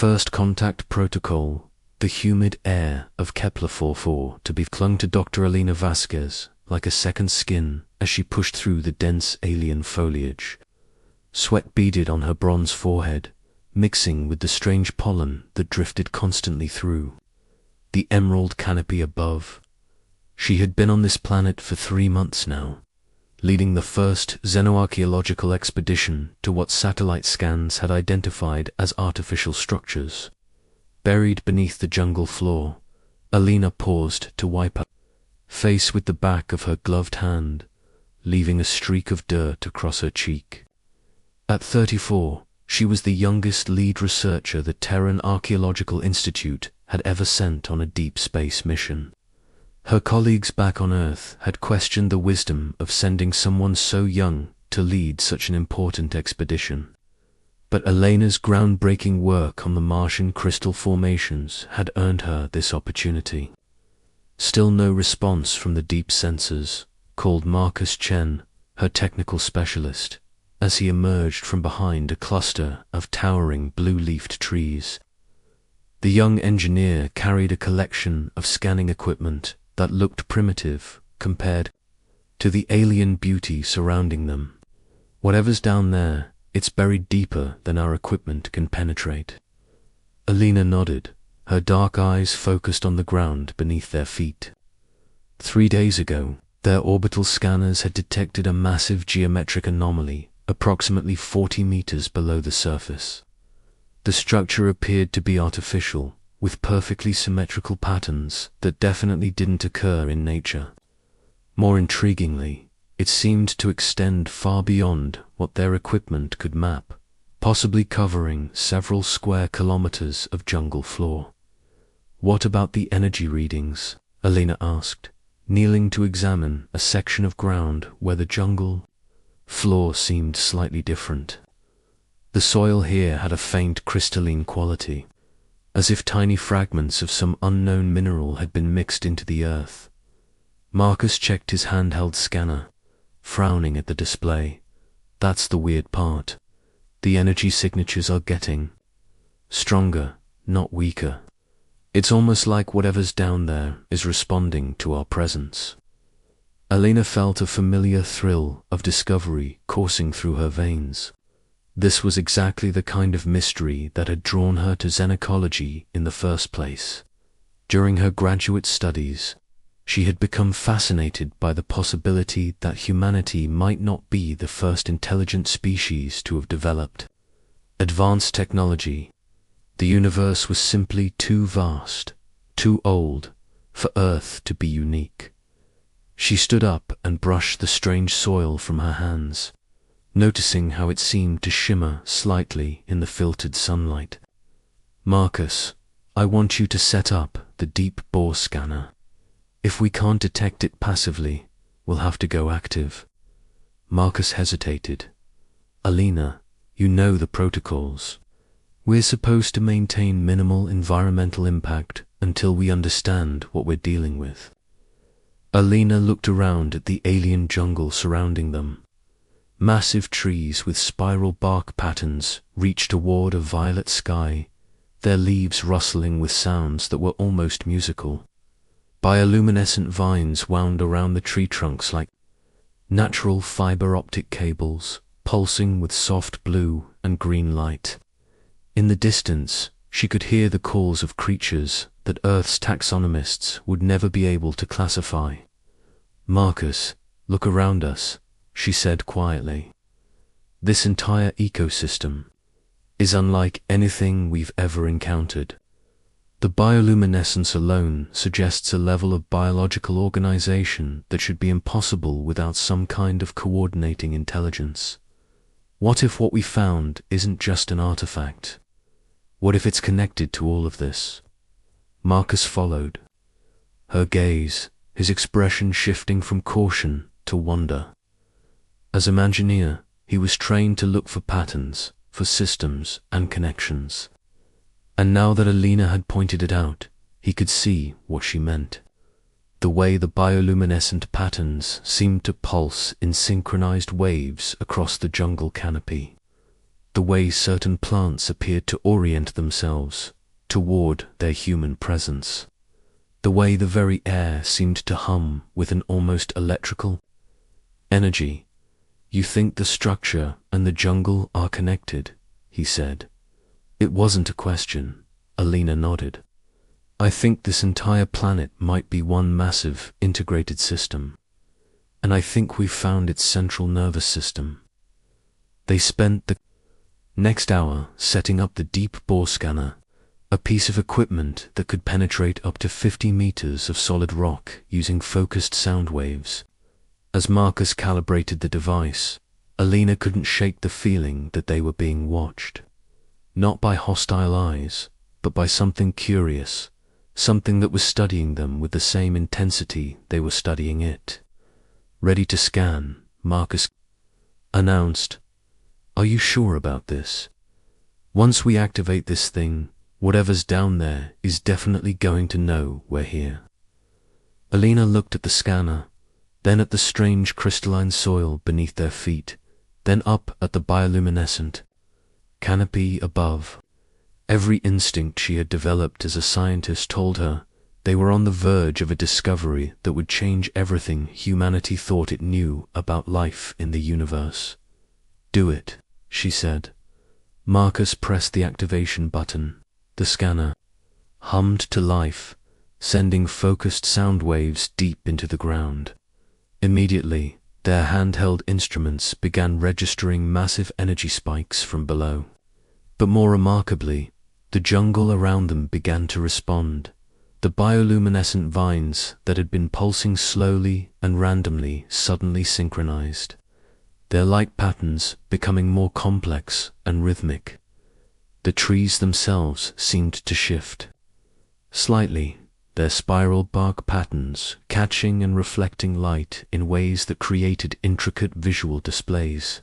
First contact protocol. The humid air of Kepler 44 to be clung to Dr. Alina Vasquez like a second skin as she pushed through the dense alien foliage. Sweat beaded on her bronze forehead, mixing with the strange pollen that drifted constantly through the emerald canopy above. She had been on this planet for 3 months now, leading the first xenoarchaeological expedition to what satellite scans had identified as artificial structures. Buried beneath the jungle floor, Alina paused to wipe her face with the back of her gloved hand, leaving a streak of dirt across her cheek. At 34, she was the youngest lead researcher the Terran Archaeological Institute had ever sent on a deep space mission. Her colleagues back on Earth had questioned the wisdom of sending someone so young to lead such an important expedition. But Alina's groundbreaking work on the Martian crystal formations had earned her this opportunity. Still no response from the deep sensors, called Marcus Chen, her technical specialist, as he emerged from behind a cluster of towering blue-leafed trees. The young engineer carried a collection of scanning equipment that looked primitive compared to the alien beauty surrounding them. Whatever's down there, it's buried deeper than our equipment can penetrate. Alina nodded, her dark eyes focused on the ground beneath their feet. 3 days ago, their orbital scanners had detected a massive geometric anomaly approximately 40 meters below the surface. The structure appeared to be artificial, with perfectly symmetrical patterns that definitely didn't occur in nature. More intriguingly, it seemed to extend far beyond what their equipment could map, possibly covering several square kilometers of jungle floor. What about the energy readings? Alina asked, kneeling to examine a section of ground where the jungle floor seemed slightly different. The soil here had a faint crystalline quality, as if tiny fragments of some unknown mineral had been mixed into the earth. Marcus checked his handheld scanner, frowning at the display. That's the weird part. The energy signatures are getting stronger, not weaker. It's almost like whatever's down there is responding to our presence. Alina felt a familiar thrill of discovery coursing through her veins. This was exactly the kind of mystery that had drawn her to xenecology in the first place. During her graduate studies, she had become fascinated by the possibility that humanity might not be the first intelligent species to have developed advanced technology. The universe was simply too vast, too old, for Earth to be unique. She stood up and brushed the strange soil from her hands, noticing how it seemed to shimmer slightly in the filtered sunlight. Marcus, I want you to set up the deep bore scanner. If we can't detect it passively, we'll have to go active. Marcus hesitated. Alina, you know the protocols. We're supposed to maintain minimal environmental impact until we understand what we're dealing with. Alina looked around at the alien jungle surrounding them. Massive trees with spiral bark patterns reached toward a violet sky, their leaves rustling with sounds that were almost musical. Bioluminescent vines wound around the tree trunks like natural fiber optic cables, pulsing with soft blue and green light. In the distance, she could hear the calls of creatures that Earth's taxonomists would never be able to classify. Marcus, look around us, she said quietly. This entire ecosystem is unlike anything we've ever encountered. The bioluminescence alone suggests a level of biological organization that should be impossible without some kind of coordinating intelligence. What if what we found isn't just an artifact? What if it's connected to all of this? Marcus followed, her gaze, his expression shifting from caution to wonder. As a Imagineer, he was trained to look for patterns, for systems and connections. And now that Alina had pointed it out, he could see what she meant. The way the bioluminescent patterns seemed to pulse in synchronized waves across the jungle canopy. the way certain plants appeared to orient themselves toward their human presence, the way the very air seemed to hum with an almost electrical energy. "You think the structure and the jungle are connected?" he said. It wasn't a question. Alina nodded. "I think this entire planet might be one massive integrated system, and I think we've found its central nervous system." They spent the next hour setting up the deep bore scanner, a piece of equipment that could penetrate up to 50 meters of solid rock using focused sound waves. As Marcus calibrated the device, Alina couldn't shake the feeling that they were being watched. Not by hostile eyes, but by something curious, something that was studying them with the same intensity they were studying it. "Ready to scan," Marcus announced. "Are you sure about this? Once we activate this thing, whatever's down there is definitely going to know we're here." Alina looked at the scanner, then at the strange crystalline soil beneath their feet, then up at the bioluminescent canopy above. Every instinct she had developed as a scientist told her they were on the verge of a discovery that would change everything humanity thought it knew about life in the universe. "Do it," she said. Marcus pressed the activation button. The scanner hummed to life, sending focused sound waves deep into the ground. Immediately, their handheld instruments began registering massive energy spikes from below. But more remarkably, the jungle around them began to respond. The bioluminescent vines that had been pulsing slowly and randomly suddenly synchronized, their light patterns becoming more complex and rhythmic. The trees themselves seemed to shift slightly, their spiral bark patterns catching and reflecting light in ways that created intricate visual displays.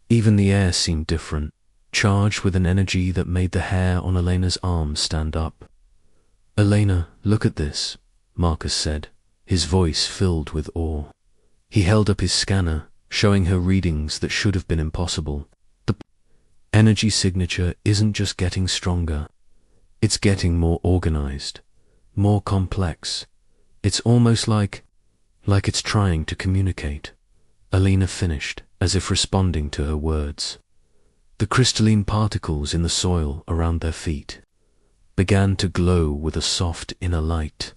Even the air seemed different, charged with an energy that made the hair on Elena's arm stand up. "Elena, look at this," Marcus said, his voice filled with awe. He held up his scanner, showing her readings that should have been impossible. The energy signature isn't just getting stronger, it's getting more organized, more complex. It's almost like it's trying to communicate." Alina finished, as if responding to her words. The crystalline particles in the soil around their feet began to glow with a soft inner light.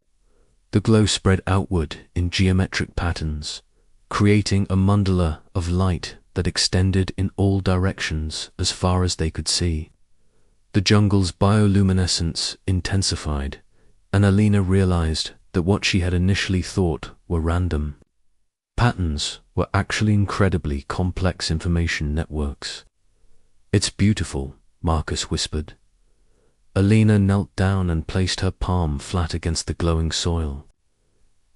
The glow spread outward in geometric patterns, creating a mandala of light that extended in all directions as far as they could see. The jungle's bioluminescence intensified, and Alina realized that what she had initially thought were random patterns were actually incredibly complex information networks. "It's beautiful," Marcus whispered. Alina knelt down and placed her palm flat against the glowing soil.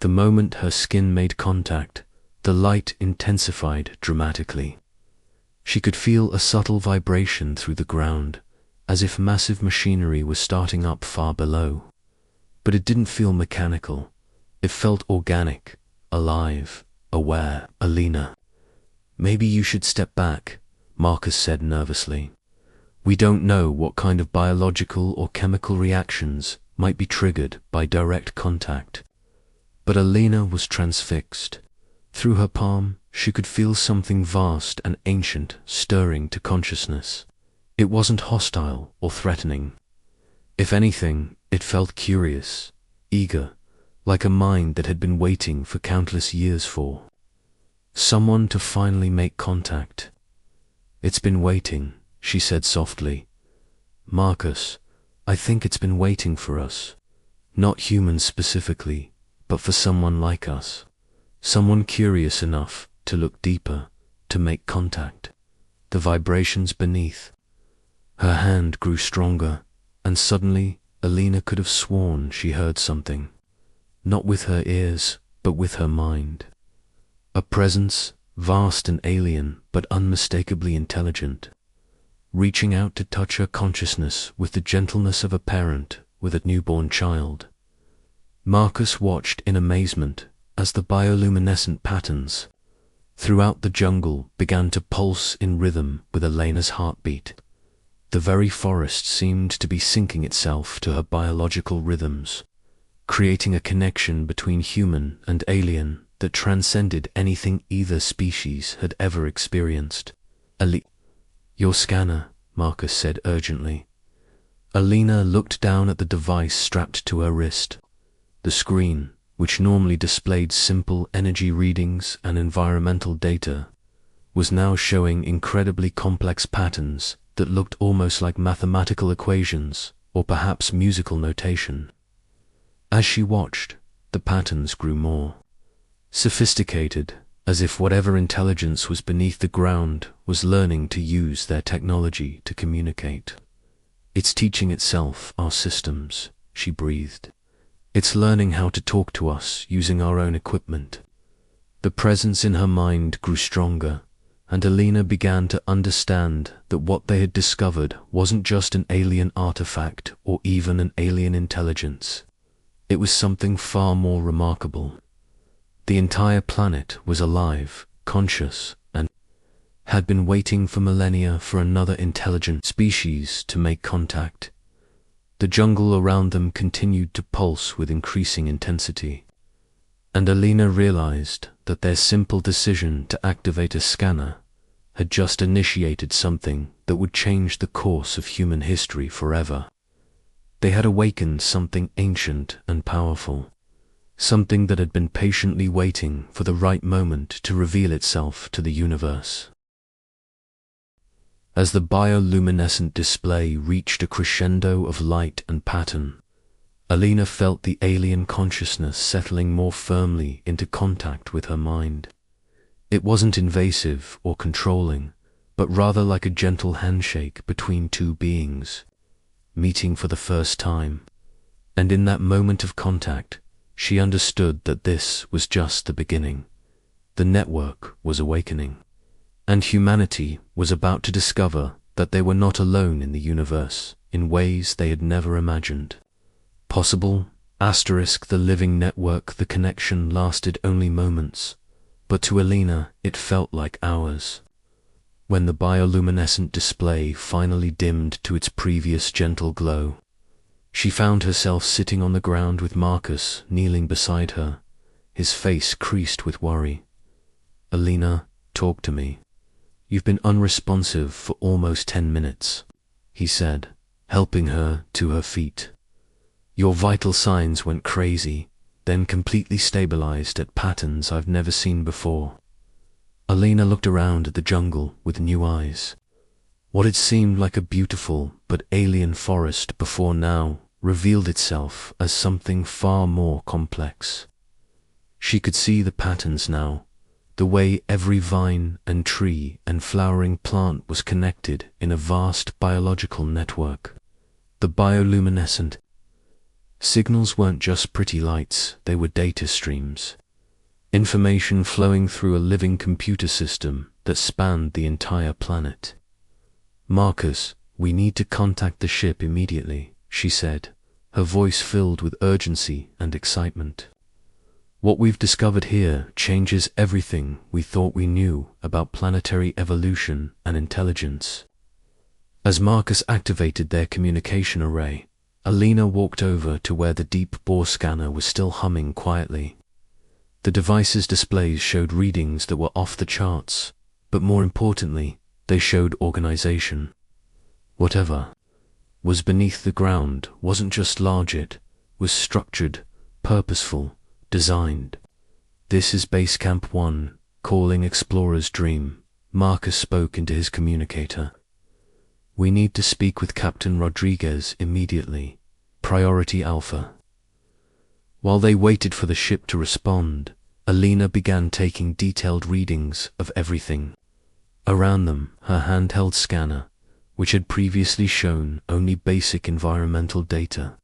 The moment her skin made contact, the light intensified dramatically. She could feel a subtle vibration through the ground, as if massive machinery was starting up far below. But it didn't feel mechanical. It felt organic, alive, aware. "Alina, maybe you should step back," Marcus said nervously. "We don't know what kind of biological or chemical reactions might be triggered by direct contact." But Alina was transfixed. Through her palm, she could feel something vast and ancient stirring to consciousness. It wasn't hostile or threatening. If anything, it felt curious, eager, like a mind that had been waiting for countless years for someone to finally make contact. "It's been waiting," she said softly. "Marcus, I think it's been waiting for us. Not humans specifically, but for someone like us. Someone curious enough to look deeper, to make contact." The vibrations beneath her hand grew stronger, and suddenly Alina could have sworn she heard something. Not with her ears, but with her mind. A presence, vast and alien, but unmistakably intelligent, reaching out to touch her consciousness with the gentleness of a parent with a newborn child. Marcus watched in amazement as the bioluminescent patterns throughout the jungle began to pulse in rhythm with Elena's heartbeat. The very forest seemed to be syncing itself to her biological rhythms, creating a connection between human and alien that transcended anything either species had ever experienced. Your scanner, Marcus said urgently. Alina looked down at the device strapped to her wrist. The screen, which normally displayed simple energy readings and environmental data, was now showing incredibly complex patterns that looked almost like mathematical equations or perhaps musical notation. As she watched, the patterns grew more sophisticated, as if whatever intelligence was beneath the ground was learning to use their technology to communicate. It's teaching itself our systems, she breathed. It's learning how to talk to us using our own equipment. The presence in her mind grew stronger, and Alina began to understand that what they had discovered wasn't just an alien artifact or even an alien intelligence. It was something far more remarkable. The entire planet was alive, conscious, and had been waiting for millennia for another intelligent species to make contact. The jungle around them continued to pulse with increasing intensity, and Alina realized that their simple decision to activate a scanner had just initiated something that would change the course of human history forever. They had awakened something ancient and powerful, something that had been patiently waiting for the right moment to reveal itself to the universe. As the bioluminescent display reached a crescendo of light and pattern, Alina felt the alien consciousness settling more firmly into contact with her mind. It wasn't invasive or controlling, but rather like a gentle handshake between two beings, meeting for the first time. And in that moment of contact, she understood that this was just the beginning. The network was awakening, and humanity was about to discover that they were not alone in the universe in ways they had never imagined. Possible, the living network, the connection lasted only moments, but to Alina it felt like hours. When the bioluminescent display finally dimmed to its previous gentle glow, she found herself sitting on the ground with Marcus kneeling beside her, his face creased with worry. Alina, talk to me. You've been unresponsive for almost 10 minutes, he said, helping her to her feet. Your vital signs went crazy, then completely stabilized at patterns I've never seen before. Alina looked around at the jungle with new eyes. What had seemed like a beautiful but alien forest before now revealed itself as something far more complex. She could see the patterns now, the way every vine and tree and flowering plant was connected in a vast biological network. The bioluminescent signals weren't just pretty lights, they were data streams. Information flowing through a living computer system that spanned the entire planet. Marcus, we need to contact the ship immediately, she said, her voice filled with urgency and excitement. What we've discovered here changes everything we thought we knew about planetary evolution and intelligence. As Marcus activated their communication array, Alina walked over to where the deep bore scanner was still humming quietly. The device's displays showed readings that were off the charts, but more importantly, they showed organization. Whatever was beneath the ground wasn't just large, it was structured, purposeful, designed. This is Base Camp 1, calling Explorer's Dream, Marcus spoke into his communicator. We need to speak with Captain Rodriguez immediately. Priority Alpha. While they waited for the ship to respond, Alina began taking detailed readings of everything around them. Her handheld scanner, which had previously shown only basic environmental data,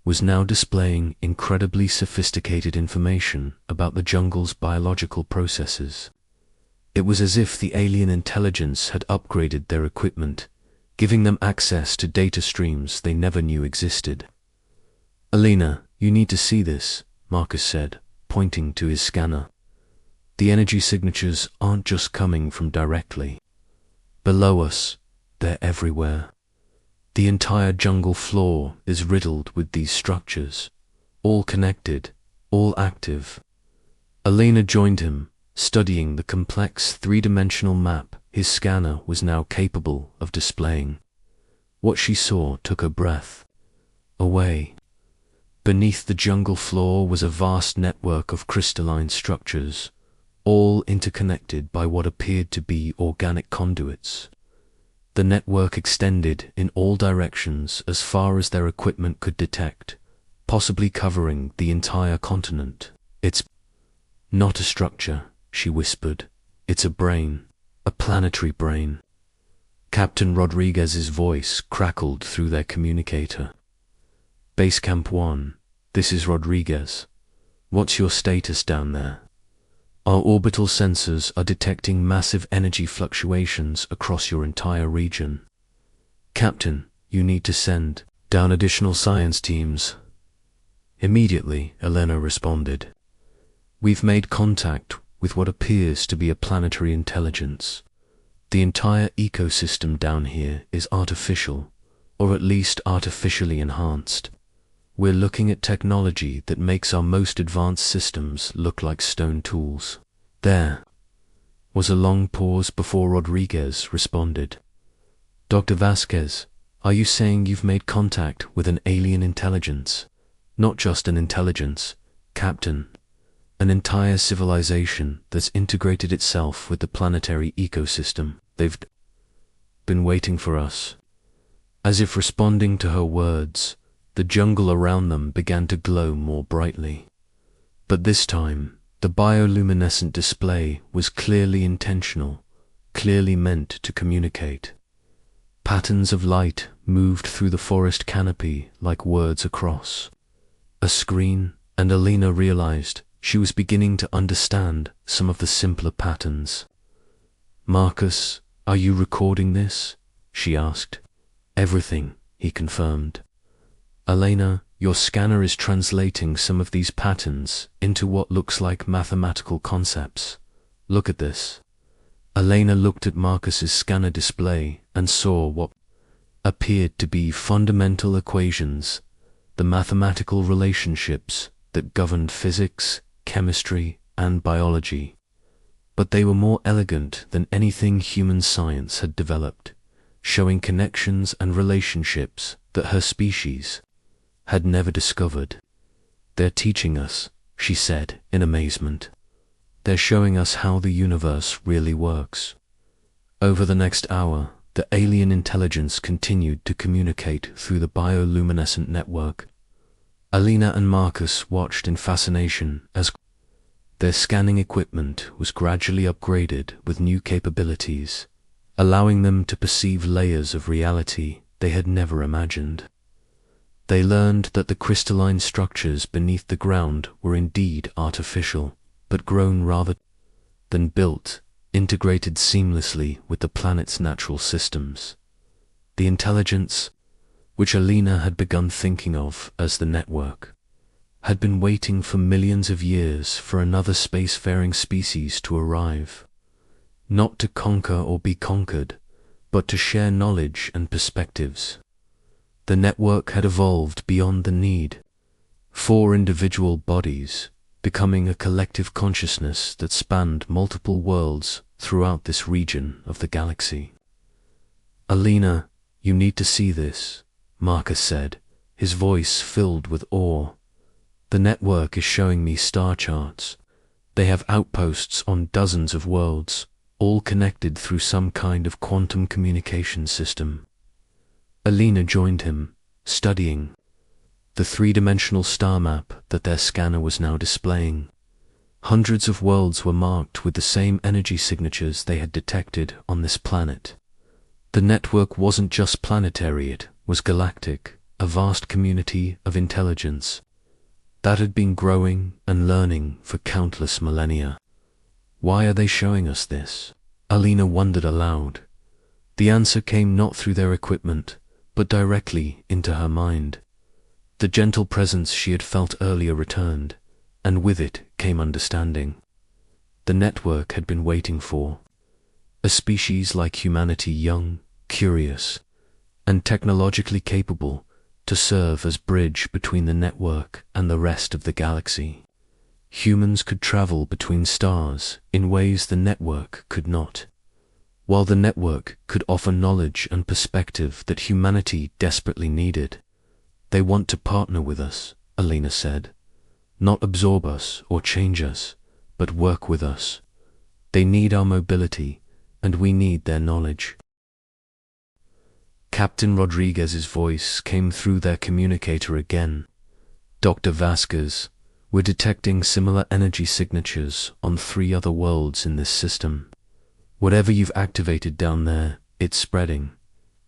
was now displaying incredibly sophisticated information about the jungle's biological processes. It was as if the alien intelligence had upgraded their equipment, giving them access to data streams they never knew existed. Alina, you need to see this, Marcus said, pointing to his scanner. The energy signatures aren't just coming from directly below us, they're everywhere. The entire jungle floor is riddled with these structures, all connected, all active. Elena joined him, studying the complex three-dimensional map his scanner was now capable of displaying. What she saw took her breath away. Beneath the jungle floor was a vast network of crystalline structures, all interconnected by what appeared to be organic conduits. The network extended in all directions as far as their equipment could detect, possibly covering the entire continent. It's not a structure, she whispered. It's a brain, a planetary brain. Captain Rodriguez's voice crackled through their communicator. Base Camp 1, this is Rodriguez. What's your status down there? Our orbital sensors are detecting massive energy fluctuations across your entire region. Captain, you need to send down additional science teams. Immediately, Elena responded. We've made contact with what appears to be a planetary intelligence. The entire ecosystem down here is artificial, or at least artificially enhanced. We're looking at technology that makes our most advanced systems look like stone tools. There was a long pause before Rodriguez responded. Dr. Vasquez, are you saying you've made contact with an alien intelligence? Not just an intelligence, Captain. An entire civilization that's integrated itself with the planetary ecosystem. They've been waiting for us. As if responding to her words, the jungle around them began to glow more brightly. But this time, the bioluminescent display was clearly intentional, clearly meant to communicate. Patterns of light moved through the forest canopy like words across a screen, and Elena realized she was beginning to understand some of the simpler patterns. Marcus, are you recording this? She asked. Everything, he confirmed. Elena, your scanner is translating some of these patterns into what looks like mathematical concepts. Look at this. Elena looked at Marcus's scanner display and saw what appeared to be fundamental equations, the mathematical relationships that governed physics, chemistry, and biology. But they were more elegant than anything human science had developed, showing connections and relationships that her species had never discovered. They're teaching us, she said in amazement. They're showing us how the universe really works. Over the next hour, the alien intelligence continued to communicate through the bioluminescent network. Elena and Marcus watched in fascination as their scanning equipment was gradually upgraded with new capabilities, allowing them to perceive layers of reality they had never imagined. They learned that the crystalline structures beneath the ground were indeed artificial, but grown rather than built, integrated seamlessly with the planet's natural systems. The intelligence, which Elena had begun thinking of as the network, had been waiting for millions of years for another spacefaring species to arrive, not to conquer or be conquered, but to share knowledge and perspectives. The network had evolved beyond the need for individual bodies, becoming a collective consciousness that spanned multiple worlds throughout this region of the galaxy. Elena, you need to see this, Marcus said, his voice filled with awe. The network is showing me star charts. They have outposts on dozens of worlds, all connected through some kind of quantum communication system. Elena joined him, studying the three-dimensional star map that their scanner was now displaying. Hundreds of worlds were marked with the same energy signatures they had detected on this planet. The network wasn't just planetary, it was galactic, a vast community of intelligence that had been growing and learning for countless millennia. Why are they showing us this? Elena wondered aloud. The answer came not through their equipment, but directly into her mind. The gentle presence she had felt earlier returned, and with it came understanding. the network had been waiting for. A species like humanity, young, curious, and technologically capable to serve as bridge between the network and the rest of the galaxy. Humans could travel between stars in ways the network could not, while the network could offer knowledge and perspective that humanity desperately needed. They want to partner with us, Alina said. Not absorb us or change us, but work with us. They need our mobility, and we need their knowledge. Captain Rodriguez's voice came through their communicator again. Dr. Vasquez, we're detecting similar energy signatures on 3 other worlds in this system. Whatever you've activated down there, it's spreading.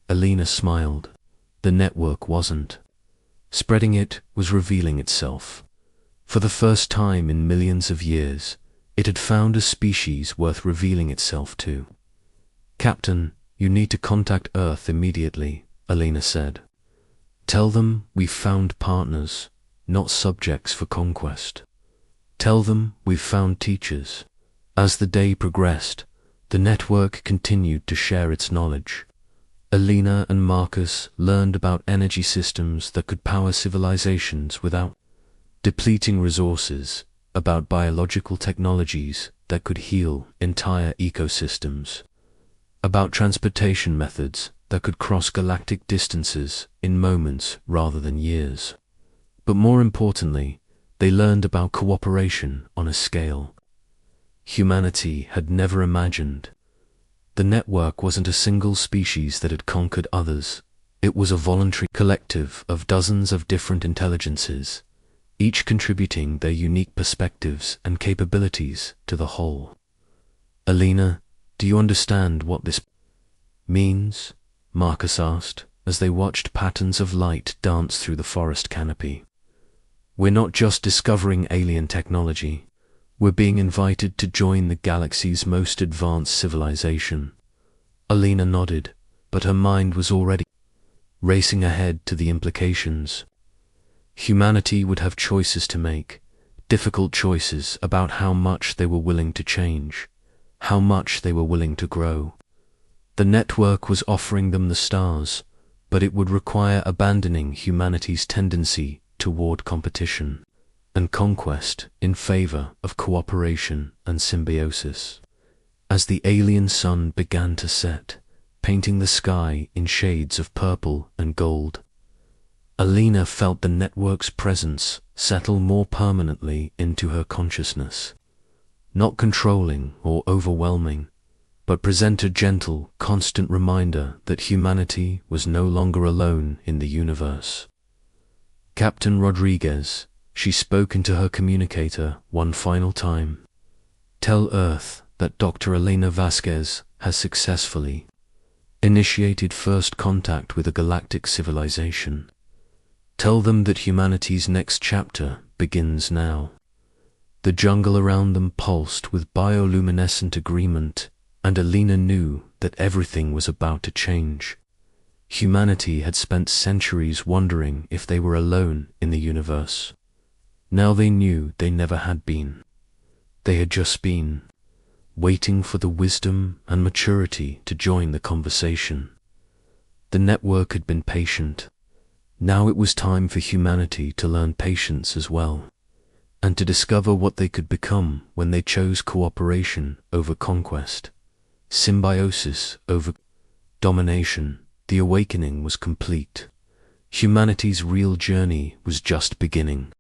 Alina smiled. The network wasn't. Spreading, it was revealing itself. For the first time in millions of years, it had found a species worth revealing itself to. Captain, you need to contact Earth immediately, Alina said. Tell them we've found partners, not subjects for conquest. Tell them we've found teachers. As the day progressed, the network continued to share its knowledge. Alina and Marcus learned about energy systems that could power civilizations without depleting resources, about biological technologies that could heal entire ecosystems, about transportation methods that could cross galactic distances in moments rather than years. But more importantly, they learned about cooperation on a scale humanity had never imagined. The network wasn't a single species that had conquered others. It was a voluntary collective of dozens of different intelligences, each contributing their unique perspectives and capabilities to the whole. Alina, do you understand what this means? Marcus asked, as they watched patterns of light dance through the forest canopy. We're not just discovering alien technology. We're being invited to join the galaxy's most advanced civilization. Alina nodded, but her mind was already racing ahead to the implications. Humanity would have choices to make, difficult choices about how much they were willing to change, how much they were willing to grow. The network was offering them the stars, but it would require abandoning humanity's tendency toward competition and conquest in favor of cooperation and symbiosis. As the alien sun began to set, painting the sky in shades of purple and gold, Alina felt the network's presence settle more permanently into her consciousness, not controlling or overwhelming, but present a gentle, constant reminder that humanity was no longer alone in the universe. Captain Rodriguez, she spoke into her communicator one final time. Tell Earth that Dr. Elena Vasquez has successfully initiated first contact with a galactic civilization. Tell them that humanity's next chapter begins now. The jungle around them pulsed with bioluminescent agreement, and Alina knew that everything was about to change. Humanity had spent centuries wondering if they were alone in the universe. Now they knew they never had been. They had just been waiting for the wisdom and maturity to join the conversation. The network had been patient. Now it was time for humanity to learn patience as well, and to discover what they could become when they chose cooperation over conquest, symbiosis over domination. The awakening was complete. Humanity's real journey was just beginning.